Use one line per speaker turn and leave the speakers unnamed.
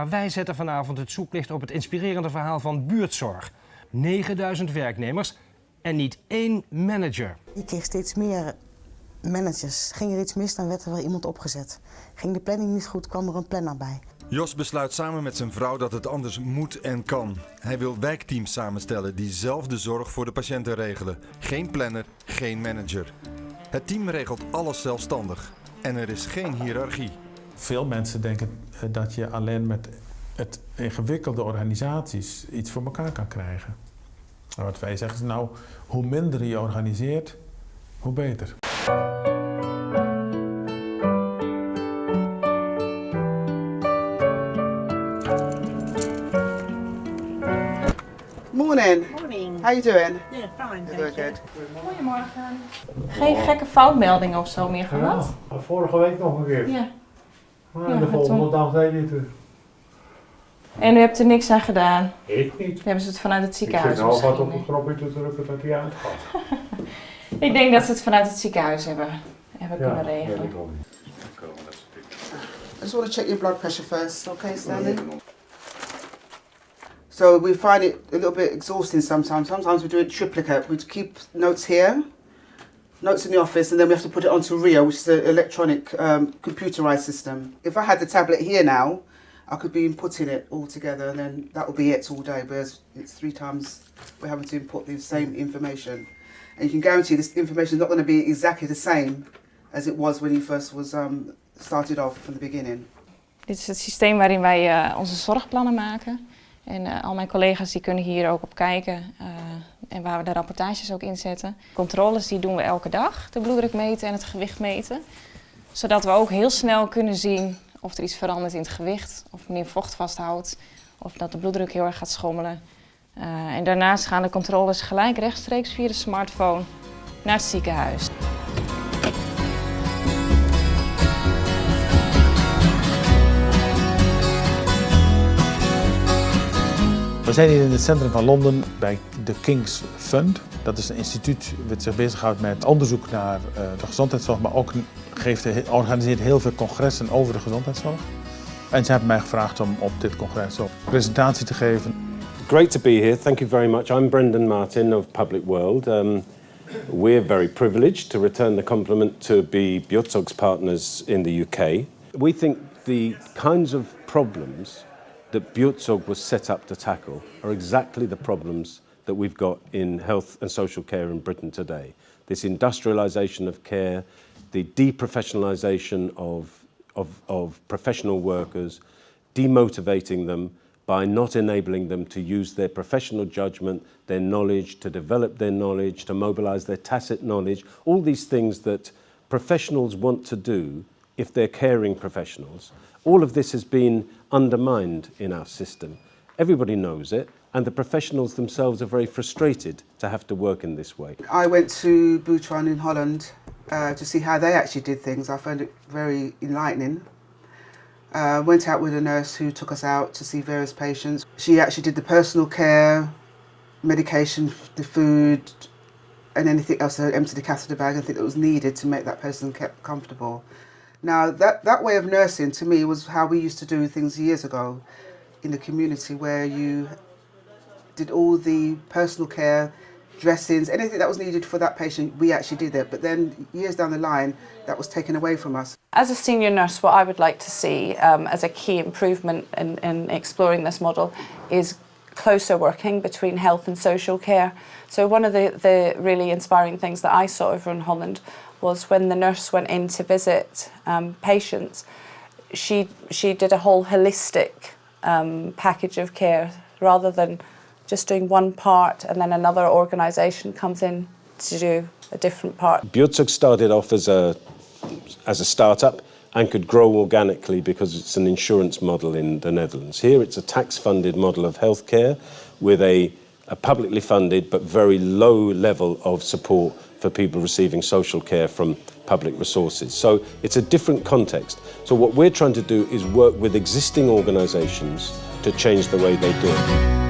Maar wij zetten vanavond het zoeklicht op het inspirerende verhaal van Buurtzorg. 9000 werknemers en niet één manager.
Je kreeg steeds meer managers. Ging er iets mis, dan werd er wel iemand opgezet. Ging de planning niet goed, kwam er een planner bij.
Jos besluit samen met zijn vrouw dat het anders moet en kan. Hij wil wijkteams samenstellen die zelf de zorg voor de patiënten regelen. Geen planner, geen manager. Het team regelt alles zelfstandig. En er is geen hiërarchie.
Veel mensen denken dat je alleen met het ingewikkelde organisaties iets voor elkaar kan krijgen. Maar wat wij zeggen is nou, hoe minder je organiseert, hoe beter.
Morning.
Morning.
How you doing?
Yeah, fine,
Very
thank you.
good.
Goedemorgen.
Geen gekke foutmeldingen of zo meer gehad?
Ja, vorige week nog een keer.
Ja.
Maar
Ja,
de volgende
toen-
dag deed hij het.
En u hebt er niks aan gedaan?
Ik niet.
Hebben ze het vanuit het
Ik
ziekenhuis
zit nou wat
misschien?
op een knopje te drukken dat hij uitgaat.
Ik denk dat ze het vanuit het ziekenhuis hebben kunnen regelen.
weet ik wel niet.
I just want to check your blood pressure first, okay, Stanley? So we find it a little bit exhausting sometimes. Sometimes we do it triplicate. We keep notes here, notes in the office, and then we have to put it onto Rio, which is the electronic computerized system. If I had the tablet here now, I could be inputting it all together, and then that would be it all day. Whereas it's 3 times we're having to input the same information, and you can guarantee this information is not going to be exactly the same as it was when you first was started off from the beginning.
Dit is het systeem waarin wij onze zorgplannen maken. En al mijn collega's die kunnen hier ook op kijken en waar we de rapportages ook in zetten. Controles die doen we elke dag, de bloeddruk meten en het gewicht meten. Zodat we ook heel snel kunnen zien of er iets verandert in het gewicht, of meneer vocht vasthoudt, of dat de bloeddruk heel erg gaat schommelen. En daarnaast gaan de controles gelijk rechtstreeks via de smartphone naar het ziekenhuis.
We zijn hier in het centrum van Londen bij de King's Fund. Dat is een instituut dat zich bezighoudt met onderzoek naar de gezondheidszorg, maar ook organiseert heel veel congressen over de gezondheidszorg. En ze hebben mij gevraagd om op dit congres een presentatie te geven.
Great to be here. Thank you very much. I'm Brendan Martin of Public World. We're very privileged to return the compliment to be Buurtzorg's partners in the UK. We think the kinds of problems that Buurtzorg was set up to tackle are exactly the problems that we've got in health and social care in Britain today. This industrialisation of care, the deprofessionalisation of professional workers, demotivating them by not enabling them to use their professional judgment, their knowledge, to develop their knowledge, to mobilise their tacit knowledge, all these things that professionals want to do if they're caring professionals. All of this has been undermined in our system. Everybody knows it, and the professionals themselves are very frustrated to have to work in this way.
I went to Buurtzorg in Holland to see how they actually did things. I found it very enlightening. Went out with a nurse who took us out to see various patients. She actually did the personal care, medication, the food, and anything else, empty the catheter bag, anything that was needed to make that person comfortable. Now, that way of nursing, to me, was how we used to do things years ago in the community, where you did all the personal care, dressings, anything that was needed for that patient, we actually did it. But then, years down the line, that was taken away from us.
As a senior nurse, what I would like to see as a key improvement in exploring this model is closer working between health and social care. So one of the really inspiring things that I saw over in Holland was when the nurse went in to visit patients, she did a whole holistic package of care rather than just doing one part and then another organisation comes in to do a different part.
Buurtzorg started off as a start-up and could grow organically because it's an insurance model in the Netherlands. Here it's a tax-funded model of healthcare with a publicly funded but very low level of support for people receiving social care from public resources. So it's a different context. So what we're trying to do is work with existing organisations to change the way they do it.